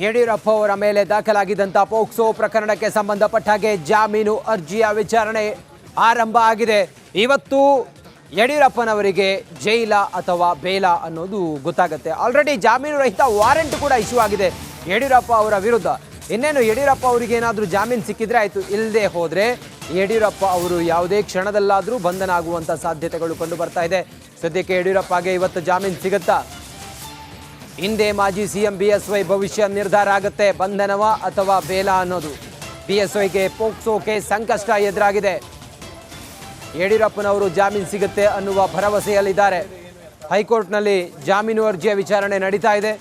ಯಡಿಯೂರಪ್ಪ ಅವರ ಮೇಲೆ ದಾಖಲಾಗಿದ್ದಂಥ ಪೋಕ್ಸೋ ಪ್ರಕರಣಕ್ಕೆ ಸಂಬಂಧಪಟ್ಟ ಹಾಗೆ ಜಾಮೀನು ಅರ್ಜಿಯ ವಿಚಾರಣೆ ಆರಂಭ ಆಗಿದೆ. ಇವತ್ತು ಯಡಿಯೂರಪ್ಪನವರಿಗೆ ಜೈಲ ಅಥವಾ ಬೇಲ ಅನ್ನೋದು ಗೊತ್ತಾಗುತ್ತೆ. ಆಲ್ರೆಡಿ ಜಾಮೀನು ರಹಿತ ವಾರೆಂಟ್ ಕೂಡ ಇಶ್ಯೂ ಆಗಿದೆ ಯಡಿಯೂರಪ್ಪ ಅವರ ವಿರುದ್ಧ. ಇನ್ನೇನು ಯಡಿಯೂರಪ್ಪ ಅವರಿಗೆ ಏನಾದರೂ ಜಾಮೀನು ಸಿಕ್ಕಿದ್ರೆ ಆಯಿತು, ಇಲ್ಲದೆ ಹೋದರೆ ಯಡಿಯೂರಪ್ಪ ಅವರು ಯಾವುದೇ ಕ್ಷಣದಲ್ಲಾದರೂ ಬಂಧನ ಆಗುವಂಥ ಸಾಧ್ಯತೆಗಳು ಕಂಡು ಬರ್ತಾ ಇದೆ. ಸದ್ಯಕ್ಕೆ ಯಡಿಯೂರಪ್ಪಗೆ ಇವತ್ತು ಜಾಮೀನು ಸಿಗುತ್ತಾ? ಹಿಂದೆ ಮಾಜಿ ಸಿಎಂ BSY ಭವಿಷ್ಯ ನಿರ್ಧಾರ ಆಗುತ್ತೆ, ಬಂಧನವ ಅಥವಾ ಬೇಲ ಅನ್ನೋದು. BSYಗೆ ಪೋಕ್ಸೋ ಕೇಸ್ ಸಂಕಷ್ಟ ಎದುರಾಗಿದೆ. ಯಡಿಯೂರಪ್ಪನವರು ಜಾಮೀನು ಸಿಗುತ್ತೆ ಅನ್ನುವ ಭರವಸೆಯಲ್ಲಿದ್ದಾರೆ. ಹೈಕೋರ್ಟ್ನಲ್ಲಿ ಜಾಮೀನು ಅರ್ಜಿಯ ವಿಚಾರಣೆ ನಡೀತಾ ಇದೆ.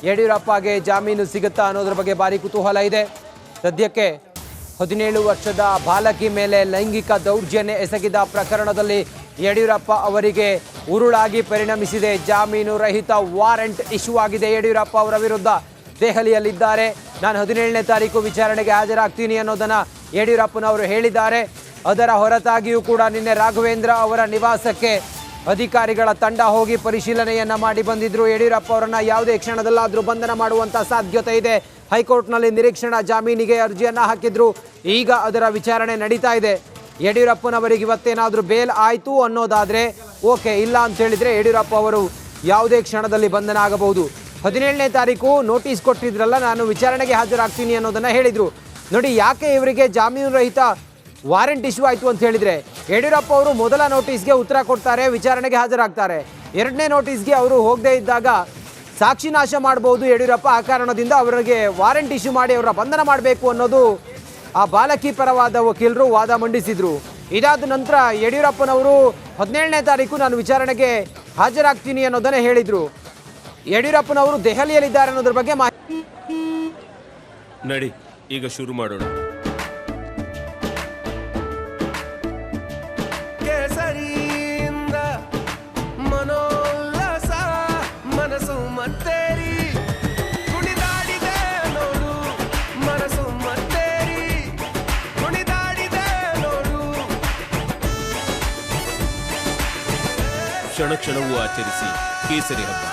ಯಡಿಯೂರಪ್ಪಗೆ ಜಾಮೀನು ಸಿಗುತ್ತಾ ಅನ್ನೋದ್ರ ಬಗ್ಗೆ ಭಾರಿ ಕುತೂಹಲ ಇದೆ. ಸದ್ಯಕ್ಕೆ 17 ವರ್ಷದ ಬಾಲಕಿ ಮೇಲೆ ಲೈಂಗಿಕ ದೌರ್ಜನ್ಯ ಎಸಗಿದ ಪ್ರಕರಣದಲ್ಲಿ ಯಡಿಯೂರಪ್ಪ ಅವರಿಗೆ ಉರುಳಾಗಿ ಪರಿಣಮಿಸಿದೆ. ಜಾಮೀನು ರಹಿತ ವಾರೆಂಟ್ ಇಶ್ಯೂ ಆಗಿದೆ ಯಡಿಯೂರಪ್ಪ ಅವರ ವಿರುದ್ಧ. ದೆಹಲಿಯಲ್ಲಿದ್ದಾರೆ. ನಾನು 17ನೇ ತಾರೀಕು ವಿಚಾರಣೆಗೆ ಹಾಜರಾಗ್ತೀನಿ ಅನ್ನೋದನ್ನು ಯಡಿಯೂರಪ್ಪನವರು ಹೇಳಿದ್ದಾರೆ. ಅದರ ಹೊರತಾಗಿಯೂ ಕೂಡ ನಿನ್ನೆ ರಾಘವೇಂದ್ರ ಅವರ ನಿವಾಸಕ್ಕೆ ಅಧಿಕಾರಿಗಳ ತಂಡ ಹೋಗಿ ಪರಿಶೀಲನೆಯನ್ನ ಮಾಡಿ ಬಂದಿದ್ರು. ಯಡಿಯೂರಪ್ಪ ಅವರನ್ನ ಯಾವುದೇ ಕ್ಷಣದಲ್ಲಾದರೂ ಬಂಧನ ಮಾಡುವಂಥ ಸಾಧ್ಯತೆ ಇದೆ. ಹೈಕೋರ್ಟ್ನಲ್ಲಿ ನಿರೀಕ್ಷಣಾ ಜಾಮೀನಿಗೆ ಅರ್ಜಿಯನ್ನು ಹಾಕಿದ್ರು. ಈಗ ಅದರ ವಿಚಾರಣೆ ನಡೀತಾ ಇದೆ. ಯಡಿಯೂರಪ್ಪನವರಿಗೆ ಇವತ್ತೇನಾದರೂ ಬೇಲ್ ಆಯಿತು ಅನ್ನೋದಾದರೆ ಓಕೆ, ಇಲ್ಲ ಅಂತ ಹೇಳಿದರೆ ಯಡಿಯೂರಪ್ಪ ಅವರು ಯಾವುದೇ ಕ್ಷಣದಲ್ಲಿ ಬಂಧನ ಆಗಬಹುದು. 17ನೇ ತಾರೀಕು ನೋಟಿಸ್ ಕೊಟ್ಟಿದ್ರಲ್ಲ, ನಾನು ವಿಚಾರಣೆಗೆ ಹಾಜರಾಗ್ತೀನಿ ಅನ್ನೋದನ್ನು ಹೇಳಿದರು. ನೋಡಿ, ಯಾಕೆ ಇವರಿಗೆ ಜಾಮೀನು ರಹಿತ ವಾರೆಂಟ್ ಇಶ್ಯೂ ಆಯಿತು ಅಂತ ಹೇಳಿದರೆ, ಯಡಿಯೂರಪ್ಪ ಅವರು ಮೊದಲ ನೋಟಿಸ್ಗೆ ಉತ್ತರ ಕೊಡ್ತಾರೆ, ವಿಚಾರಣೆಗೆ ಹಾಜರಾಗ್ತಾರೆ. 2ನೇ ನೋಟಿಸ್ಗೆ ಅವರು ಹೋಗದೇ ಇದ್ದಾಗ ಸಾಕ್ಷಿ ನಾಶ ಮಾಡಬಹುದು ಯಡಿಯೂರಪ್ಪ. ಆ ಕಾರಣದಿಂದ ಅವರಿಗೆ ವಾರೆಂಟ್ ಇಶ್ಯೂ ಮಾಡಿ ಅವರ ಬಂಧನ ಮಾಡಬೇಕು ಅನ್ನೋದು ಆ ಬಾಲಕಿ ಪರವಾದ ವಕೀಲರು ವಾದ ಮಂಡಿಸಿದರು. ಇದಾದ ನಂತರ ಯಡಿಯೂರಪ್ಪನವರು 17ನೇ ತಾರೀಕು ನಾನು ವಿಚಾರಣೆಗೆ ಹಾಜರಾಗ್ತೀನಿ ಅನ್ನೋದನ್ನೇ ಹೇಳಿದರು. ಯಡಿಯೂರಪ್ಪನವರು ದೆಹಲಿಯಲ್ಲಿದ್ದಾರೆ ಅನ್ನೋದ್ರ ಬಗ್ಗೆ ನಡಿ ಈಗ ಶುರು ಮಾಡೋಣ. ಮನೋಲ್ಲಾಸ ಮನಸ್ಸು ಮತ್ತೇರಿ ಕುಣಿದಾಡಿದೆ ನೋಡು, ಮನಸ್ಸು ಮತ್ತೇರಿ ಕುಣಿದಾಡಿದೆ ನೋಡು. ಕ್ಷಣ ಕ್ಷಣವೂ ಆಚರಿಸಿ ಕೇಸರಿ ಹಬ್ಬ.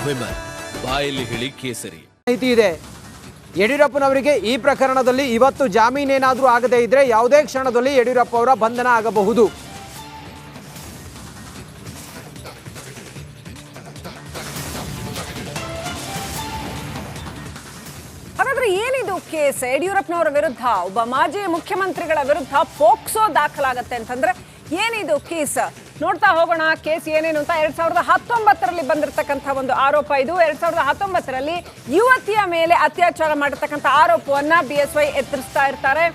ವಿಮಲ್ ಬಾಯಲ್ಲಿ ಹೇಳಿ ಕೇಸರಿ. ಮಾಹಿತಿ ಇದೆ. ಯಡಿಯೂರಪ್ಪನವರಿಗೆ ಈ ಪ್ರಕರಣದಲ್ಲಿ ಇವತ್ತು ಜಾಮೀನೇನಾದರೂ ಆಗದೇ ಇದ್ರೆ ಯಾವುದೇ ಕ್ಷಣದಲ್ಲಿ ಯಡಿಯೂರಪ್ಪ ಅವರ ಬಂಧನ ಆಗಬಹುದು. ಹಾಗಾದ್ರೆ ಏನಿದು ಕೇಸ್? ಯಡಿಯೂರಪ್ಪನವರ ವಿರುದ್ಧ, ಒಬ್ಬ ಮಾಜಿ ಮುಖ್ಯಮಂತ್ರಿಗಳ ವಿರುದ್ಧ ಪೋಕ್ಸೋ ದಾಖಲಾಗತ್ತೆ ಅಂತಂದ್ರೆ ಏನಿದು ಕೇಸ್? ನೋಡ್ತಾ ಹೋಗೋಣ ಕೇಸ್ ಏನೇನು ಅಂತ. 2019ರಲ್ಲಿ ಬಂದಿರತಕ್ಕಂಥ ಒಂದು ಆರೋಪ ಇದು. 2019ರಲ್ಲಿ ಯುವತಿಯ ಮೇಲೆ ಅತ್ಯಾಚಾರ ಮಾಡಿರ್ತಕ್ಕಂಥ ಆರೋಪವನ್ನ BSY ಎದುರಿಸ್ತಾ ಇರ್ತಾರೆ.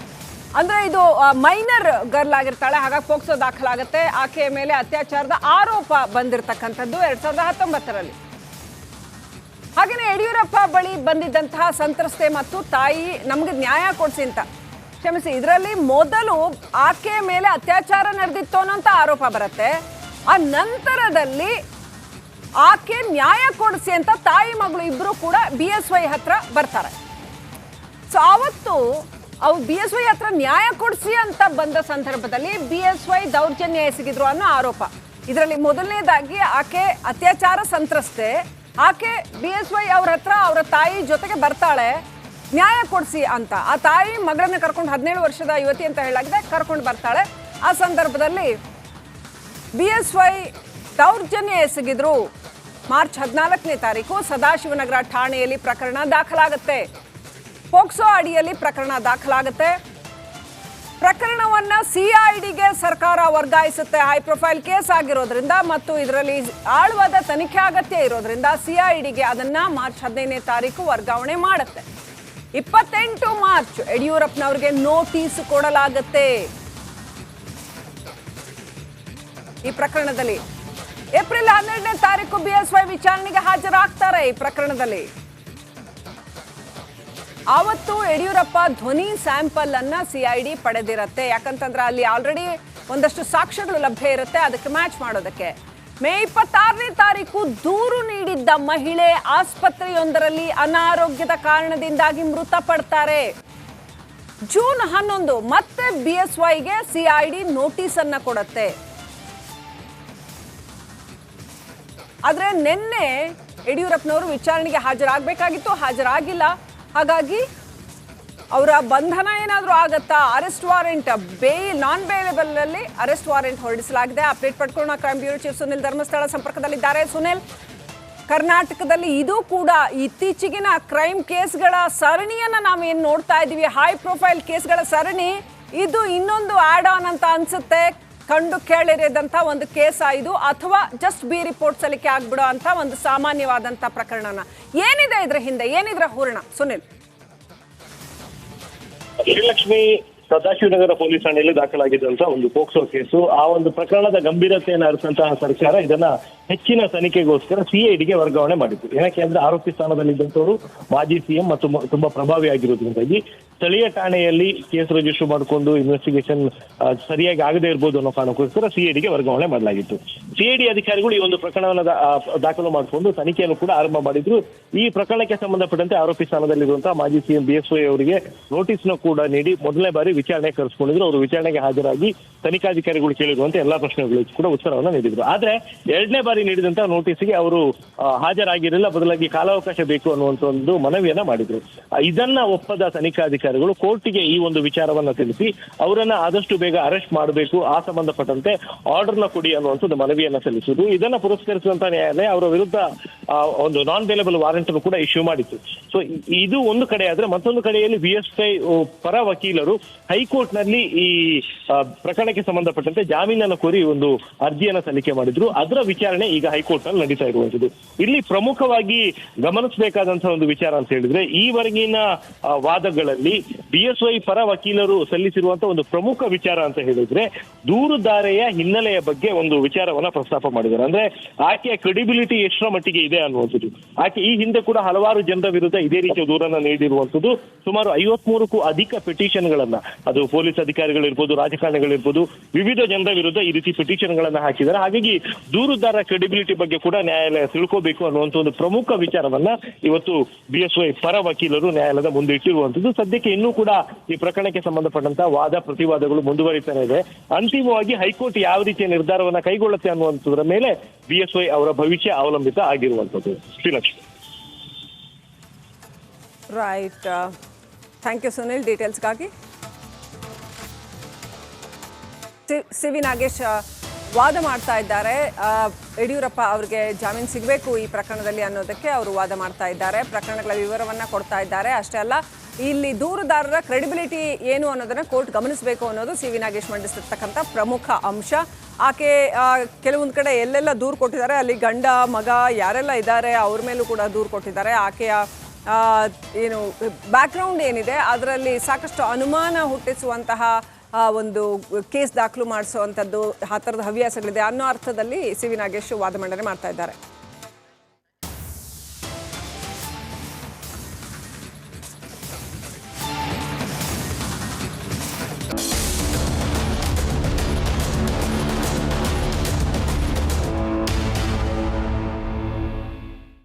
ಅಂದ್ರೆ ಇದು ಮೈನರ್ ಗರ್ಲ್ ಆಗಿರ್ತಾಳೆ, ಹಾಗಾಗಿ ಪೋಕ್ಸೋ ದಾಖಲಾಗುತ್ತೆ. ಆಕೆಯ ಮೇಲೆ ಅತ್ಯಾಚಾರದ ಆರೋಪ ಬಂದಿರತಕ್ಕಂಥದ್ದು 2019ರಲ್ಲಿ. ಹಾಗೇನೆ ಯಡಿಯೂರಪ್ಪ ಬಳಿ ಬಂದಿದ್ದಂತಹ ಸಂತ್ರಸ್ತೆ ಮತ್ತು ತಾಯಿ ನಮ್ಗೆ ನ್ಯಾಯ ಕೊಡಿಸಿ ಅಂತ, ಕ್ಷಮಿಸಿ, ಇದರಲ್ಲಿ ಮೊದಲು ಆಕೆ ಮೇಲೆ ಅತ್ಯಾಚಾರ ನಡೆದಿತ್ತು ಅನ್ನೋಂಥ ಆರೋಪ ಬರುತ್ತೆ. ಆ ನಂತರದಲ್ಲಿ ಆಕೆ ನ್ಯಾಯ ಕೊಡಿಸಿ ಅಂತ ತಾಯಿ ಮಗಳು ಇಬ್ರು ಕೂಡ BSY ಹತ್ರ ಬರ್ತಾರೆ. ಸೊ ಅವತ್ತು ಅವ್ರು BSY ಹತ್ರ ನ್ಯಾಯ ಕೊಡಿಸಿ ಅಂತ ಬಂದ ಸಂದರ್ಭದಲ್ಲಿ BSY ದೌರ್ಜನ್ಯ ಎಸಗಿದ್ರು ಅನ್ನೋ ಆರೋಪ. ಇದರಲ್ಲಿ ಮೊದಲನೇದಾಗಿ ಆಕೆ ಅತ್ಯಾಚಾರ ಸಂತ್ರಸ್ತೆ. ಆಕೆ BSY ಅವ್ರ ಹತ್ರ ಅವರ ತಾಯಿ ಜೊತೆಗೆ ಬರ್ತಾಳೆ ನ್ಯಾಯ ಕೊಡಿಸಿ ಅಂತ. ಆ ತಾಯಿ ಮಗಳನ್ನ ಕರ್ಕೊಂಡು, 17 ವರ್ಷದ ಯುವತಿ ಅಂತ ಹೇಳಾಗಿದೆ, ಕರ್ಕೊಂಡು ಬರ್ತಾಳೆ. ಆ ಸಂದರ್ಭದಲ್ಲಿ BSY ದೌರ್ಜನ್ಯ ಎಸಗಿದ್ರು. ಮಾರ್ಚ್ 14ನೇ ತಾರೀಕು ಸದಾಶಿವನಗರ ಠಾಣೆಯಲ್ಲಿ ಪ್ರಕರಣ ದಾಖಲಾಗುತ್ತೆ. ಪೋಕ್ಸೋ ಅಡಿಯಲ್ಲಿ ಪ್ರಕರಣ ದಾಖಲಾಗುತ್ತೆ. ಪ್ರಕರಣವನ್ನ CIDಗೆ ಸರ್ಕಾರ ವರ್ಗಾಯಿಸುತ್ತೆ. ಹೈ ಪ್ರೊಫೈಲ್ ಕೇಸ್ ಆಗಿರೋದ್ರಿಂದ ಮತ್ತು ಇದರಲ್ಲಿ ಆಳವಾದ ತನಿಖೆ ಅಗತ್ಯ ಇರೋದ್ರಿಂದ CIDಗೆ ಅದನ್ನ ಮಾರ್ಚ್ 15ನೇ ತಾರೀಕು ವರ್ಗಾವಣೆ ಮಾಡುತ್ತೆ. 28 ಮಾರ್ಚ್ ಯಡಿಯೂರಪ್ಪನವರಿಗೆ ನೋಟಿಸ್ ಕೊಡಲಾಗುತ್ತೆ. ಈ ಪ್ರಕರಣದಲ್ಲಿ ಏಪ್ರಿಲ್ 12ನೇ ತಾರೀಕು BSY ವಿಚಾರಣೆಗೆ ಹಾಜರಾಗ್ತಾರೆ. ಈ ಪ್ರಕರಣದಲ್ಲಿ ಆವತ್ತು ಯಡಿಯೂರಪ್ಪ ಧ್ವನಿ ಸ್ಯಾಂಪಲ್ ಅನ್ನ CID ಪಡೆದಿರುತ್ತೆ. ಯಾಕಂತಂದ್ರೆ ಅಲ್ಲಿ ಆಲ್ರೆಡಿ ಒಂದಷ್ಟು ಸಾಕ್ಷ್ಯಗಳು ಲಭ್ಯ ಇರುತ್ತೆ ಅದಕ್ಕೆ ಮ್ಯಾಚ್ ಮಾಡೋದಕ್ಕೆ. ಮೇ 26ನೇ ತಾರೀಕು ದೂರು ನೀಡಿದ್ದ ಮಹಿಳೆ ಆಸ್ಪತ್ರೆಯೊಂದರಲ್ಲಿ ಅನಾರೋಗ್ಯದ ಕಾರಣದಿಂದಾಗಿ ಮೃತಪಡ್ತಾರೆ. ಜೂನ್ 11 ಮತ್ತೆ BSYಗೆ CID ನೋಟಿಸ್ ಅನ್ನ ಕೊಡುತ್ತೆ. ಆದ್ರೆ ನಿನ್ನೆ ಯಡಿಯೂರಪ್ಪನವರು ವಿಚಾರಣೆಗೆ ಹಾಜರಾಗಬೇಕಾಗಿತ್ತು, ಹಾಜರಾಗಿಲ್ಲ. ಹಾಗಾಗಿ ಅವರ ಬಂಧನ ಏನಾದರೂ ಆಗತ್ತಾ? ಅರೆಸ್ಟ್ ವಾರೆಂಟ್ ನಾನ್ ಬೇಲೇಬಲ್ ಅಲ್ಲಿ ಅರೆಸ್ಟ್ ವಾರೆಂಟ್ ಹೊರಡಿಸಲಾಗಿದೆ. ಅಪ್ಡೇಟ್ ಪಡ್ಕೊಳ್ಳೋಣ. Crime bureau chief Sunil Dharmasthala ಸಂಪರ್ಕದಲ್ಲಿದ್ದಾರೆ. ಸುನಿಲ್, ಕರ್ನಾಟಕದಲ್ಲಿ ಇದು ಕೂಡ ಇತ್ತೀಚೆಗಿನ ಕ್ರೈಮ್ ಕೇಸ್ಗಳ ಸರಣಿಯನ್ನ ನಾವೇನು ನೋಡ್ತಾ ಇದ್ದೀವಿ, ಹೈ ಪ್ರೊಫೈಲ್ ಕೇಸ್ಗಳ ಸರಣಿ, ಇದು ಇನ್ನೊಂದು ಆಡ್ ಆನ್ ಅಂತ ಅನ್ಸುತ್ತೆ. ಕಂಡು ಕೇಳಿರದಂಥ ಒಂದು ಕೇಸ ಇದು, ಅಥವಾ ಜಸ್ಟ್ ಬಿ ರಿಪೋರ್ಟ್ ಸಲ್ಲಿಕೆ ಆಗ್ಬಿಡೋ ಅಂತ ಒಂದು ಸಾಮಾನ್ಯವಾದಂಥ ಪ್ರಕರಣನ. ಏನಿದೆ ಇದ್ರ ಹಿಂದೆ, ಏನಿದ್ರ ಹೂರಣ ಸುನಿಲ್? ಶ್ರೀಲಕ್ಷ್ಮಿ, ಸದಾಶಿವನಗರ ಪೊಲೀಸ್ ಠಾಣೆಯಲ್ಲಿ ದಾಖಲಾಗಿದ್ದಂತಹ ಒಂದು ಪೋಕ್ಸೋ ಕೇಸು, ಆ ಒಂದು ಪ್ರಕರಣದ ಗಂಭೀರತೆಯನ್ನು ಅರಿತಂತಹ ಸರ್ಕಾರ ಇದನ್ನ ಹೆಚ್ಚಿನ ತನಿಖೆಗೋಸ್ಕರ ಸಿಐಡಿಗೆ ವರ್ಗಾವಣೆ ಮಾಡಿತ್ತು. ಏನಕ್ಕೆ ಅಂದ್ರೆ ಆರೋಪಿ ಸ್ಥಾನದಲ್ಲಿದ್ದಂಥವರು ಮಾಜಿ ಸಿಎಂ ಮತ್ತು ತುಂಬಾ ಪ್ರಭಾವಿಯಾಗಿರೋದ್ರಿಂದಾಗಿ ಸ್ಥಳೀಯ ಠಾಣೆಯಲ್ಲಿ ಕೇಸ್ ರಿಜಿಸ್ಟರ್ ಮಾಡಿಕೊಂಡು ಇನ್ವೆಸ್ಟಿಗೇಷನ್ ಸರಿಯಾಗಿ ಆಗದೆ ಇರ್ಬೋದು ಅನ್ನೋ ಕಾರಣಕ್ಕೋಸ್ಕರ ಸಿಐಡಿಗೆ ವರ್ಗಾವಣೆ ಮಾಡಲಾಗಿತ್ತು. ಸಿಐಡಿ ಅಧಿಕಾರಿಗಳು ಈ ಒಂದು ಪ್ರಕರಣವನ್ನು ದಾಖಲು ಮಾಡಿಕೊಂಡು ತನಿಖೆಯನ್ನು ಕೂಡ ಆರಂಭ ಮಾಡಿದ್ರು. ಈ ಪ್ರಕರಣಕ್ಕೆ ಸಂಬಂಧಪಟ್ಟಂತೆ ಆರೋಪಿ ಸ್ಥಾನದಲ್ಲಿರುವಂತಹ ಮಾಜಿ ಸಿಎಂ ಬಿಎಸ್ವೈ ಅವರಿಗೆ ನೋಟಿಸ್ನ ಕೂಡ ನೀಡಿ ಮೊದಲನೇ ಬಾರಿ ವಿಚಾರಣೆ ಕರೆಸ್ಕೊಂಡಿದ್ರು. ಅವರು ವಿಚಾರಣೆಗೆ ಹಾಜರಾಗಿ ತನಿಖಾಧಿಕಾರಿಗಳು ಕೇಳಿರುವಂತೆ ಎಲ್ಲಾ ಪ್ರಶ್ನೆಗಳಿಗೂ ಕೂಡ ಉತ್ತರವನ್ನು ನೀಡಿದ್ರು. ಆದ್ರೆ ಎರಡನೇ ಬಾರಿ ನೀಡಿದಂತಹ ನೋಟಿಸ್ಗೆ ಅವರು ಹಾಜರಾಗಿರಲಿಲ್ಲ, ಬದಲಾಗಿ ಕಾಲಾವಕಾಶ ಬೇಕು ಅನ್ನುವಂತ ಒಂದು ಮನವಿಯನ್ನ ಮಾಡಿದ್ರು. ಇದನ್ನ ಒಪ್ಪದ ತನಿಖಾಧಿಕಾರಿಗಳು ಕೋರ್ಟಿಗೆ ಈ ಒಂದು ವಿಚಾರವನ್ನ ತಿಳಿಸಿ ಅವರನ್ನ ಆದಷ್ಟು ಬೇಗ ಅರೆಸ್ಟ್ ಮಾಡಬೇಕು, ಆ ಸಂಬಂಧಪಟ್ಟಂತೆ ಆರ್ಡರ್ನ ಕೊಡಿ ಅನ್ನುವಂಥದ್ದು ಮನವಿಯನ್ನ ಸಲ್ಲಿಸುವುದು. ಇದನ್ನ ಪುರಸ್ಕರಿಸಿದಂತಹ ನ್ಯಾಯಾಲಯ ಅವರ ವಿರುದ್ಧ ಒಂದು ನಾನ್ ಬೇಲೇಬಲ್ ವಾರೆಂಟ್ ಅನ್ನು ಕೂಡ ಇಶ್ಯೂ ಮಾಡಿತ್ತು. ಸೊ ಇದು ಒಂದು ಕಡೆ ಆದ್ರೆ, ಮತ್ತೊಂದು ಕಡೆಯಲ್ಲಿ ಬಿಎಸ್ವೈ ಪರ ವಕೀಲರು ಹೈಕೋರ್ಟ್ ನಲ್ಲಿ ಈ ಪ್ರಕರಣಕ್ಕೆ ಸಂಬಂಧಪಟ್ಟಂತೆ ಜಾಮೀನನ್ನು ಕೋರಿ ಒಂದು ಅರ್ಜಿಯನ್ನು ಸಲ್ಲಿಕೆ ಮಾಡಿದ್ರು. ಅದರ ವಿಚಾರಣೆ ಈಗ ಹೈಕೋರ್ಟ್ ನಲ್ಲಿ ನಡೀತಾ ಇರುವಂತದ್ದು. ಇಲ್ಲಿ ಪ್ರಮುಖವಾಗಿ ಗಮನಿಸಬೇಕಾದಂತಹ ಒಂದು ವಿಚಾರ ಅಂತ ಹೇಳಿದ್ರೆ, ಈವರೆಗಿನ ವಾದಗಳಲ್ಲಿ ಬಿಎಸ್ವೈ ಪರ ವಕೀಲರು ಸಲ್ಲಿಸಿರುವಂತಹ ಒಂದು ಪ್ರಮುಖ ವಿಚಾರ ಅಂತ ಹೇಳಿದ್ರೆ ದೂರುದಾರೆಯ ಹಿನ್ನೆಲೆಯ ಬಗ್ಗೆ ಒಂದು ವಿಚಾರವನ್ನ ಪ್ರಸ್ತಾಪ ಮಾಡಿದ್ದಾರೆ. ಅಂದ್ರೆ ಆಕೆಯ ಕ್ರೆಡಿಬಿಲಿಟಿ ಎಷ್ಟರ ಮಟ್ಟಿಗೆ ಇದೆ ಅನ್ನುವಂಥದ್ದು. ಆಕೆ ಈ ಹಿಂದೆ ಕೂಡ ಹಲವಾರು ಜನರ ವಿರುದ್ಧ ಇದೇ ರೀತಿಯ ದೂರನ್ನ ನೀಡಿರುವಂತದ್ದು. ಸುಮಾರು 53ಕ್ಕೂ ಅಧಿಕ ಪಿಟಿಷನ್ ಗಳನ್ನ, ಅದು ಪೊಲೀಸ್ ಅಧಿಕಾರಿಗಳಿರ್ಬೋದು, ರಾಜಕಾರಣಿಗಳಿರ್ಬೋದು, ವಿವಿಧ ಜನರ ವಿರುದ್ಧ ಈ ರೀತಿ ಪಿಟಿಷನ್ ಗಳನ್ನ ಹಾಕಿದ್ದಾರೆ. ಹಾಗಾಗಿ ದೂರುದಾರ ಕ್ರೆಡಿಬಿಲಿಟಿ ಬಗ್ಗೆ ಕೂಡ ನ್ಯಾಯಾಲಯ ತಿಳ್ಕೋಬೇಕು ಅನ್ನುವಂಥ ಒಂದು ಪ್ರಮುಖ ವಿಚಾರವನ್ನ ಇವತ್ತು ಬಿಎಸ್ವೈ ಪರ ವಕೀಲರು ನ್ಯಾಯಾಲಯದ ಮುಂದೆ ಇಟ್ಟಿರುವಂತದ್ದು. ಸದ್ಯಕ್ಕೆ ಇನ್ನೂ ಕೂಡ ಈ ಪ್ರಕರಣಕ್ಕೆ ಸಂಬಂಧಪಟ್ಟಂತಹ ವಾದ ಪ್ರತಿವಾದಗಳು ಮುಂದುವರಿತಾನೆ ಇದೆ. ಅಂತಿಮವಾಗಿ ಹೈಕೋರ್ಟ್ ಯಾವ ರೀತಿಯ ನಿರ್ಧಾರವನ್ನ ಕೈಗೊಳ್ಳುತ್ತೆ ಅನ್ನುವಂಥದ್ರ ಮೇಲೆ ಬಿಎಸ್ವೈ ಅವರ ಭವಿಷ್ಯ ಅವಲಂಬಿತ ಆಗಿರುವಂತದ್ದು. Srilakshmi. Right, thank you Sunil ಡೀಟೇಲ್ಸ್ಗಾಗಿ. ಸಿವಿ ನಾಗೇಶ್ ವಾದ ಮಾಡ್ತಾ ಇದ್ದಾರೆ, ಯಡಿಯೂರಪ್ಪ ಅವರಿಗೆ ಜಾಮೀನು ಸಿಗಬೇಕು ಈ ಪ್ರಕರಣದಲ್ಲಿ ಅನ್ನೋದಕ್ಕೆ ಅವರು ವಾದ ಮಾಡ್ತಾ ಇದ್ದಾರೆ. ಪ್ರಕರಣಗಳ ವಿವರವನ್ನು ಕೊಡ್ತಾ ಇದ್ದಾರೆ. ಅಷ್ಟೇ ಅಲ್ಲ, ಇಲ್ಲಿ ದೂರುದಾರರ ಕ್ರೆಡಿಬಿಲಿಟಿ ಏನು ಅನ್ನೋದನ್ನು ಕೋರ್ಟ್ ಗಮನಿಸಬೇಕು ಅನ್ನೋದು ಸಿವಿ ನಾಗೇಶ್ ಮಂಡಿಸಿರ್ತಕ್ಕಂಥ ಪ್ರಮುಖ ಅಂಶ. ಆಕೆ ಕೆಲವೊಂದು ಕಡೆ ಎಲ್ಲೆಲ್ಲ ದೂರು ಕೊಟ್ಟಿದ್ದಾರೆ, ಅಲ್ಲಿ ಗಂಡ ಮಗ ಯಾರೆಲ್ಲ ಇದ್ದಾರೆ ಅವ್ರ ಮೇಲೂ ಕೂಡ ದೂರು ಕೊಟ್ಟಿದ್ದಾರೆ. ಆಕೆಯ ಏನು ಬ್ಯಾಕ್ಗ್ರೌಂಡ್ ಏನಿದೆ ಅದರಲ್ಲಿ ಸಾಕಷ್ಟು ಅನುಮಾನ ಹುಟ್ಟಿಸುವಂತಹ ಒಂದು ಕೇಸ್ ದಾಖಲು ಮಾಡಿಸುವಂಥದ್ದು ಆ ಥರದ ಹವ್ಯಾಸಗಳಿದೆ ಅನ್ನೋ ಅರ್ಥದಲ್ಲಿ ಸಿವಿ ನಾಗೇಶ್ ವಾದ ಮಂಡನೆ ಮಾಡ್ತಾ ಇದ್ದಾರೆ.